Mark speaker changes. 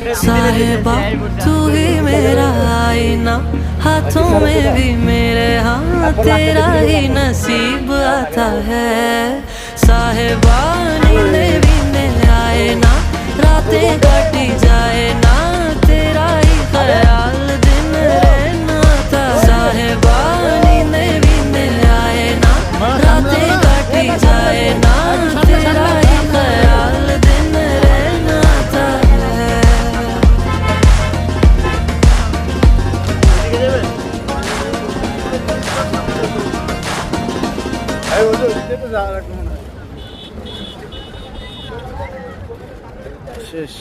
Speaker 1: साहिबा तू ही मेरा आईना, हाथों में भी मेरे, हाँ तेरा ही नसीब आता है। साहिबा नींदे बीने आए ना, रातें काटी जाए ना, तेरा ही ख्याल दिन रहना था। साहिबा नींदे बीने आए ना, रातें काटी जाए ना, तेरा ही ख्याल दिन रहना था।
Speaker 2: শেষ।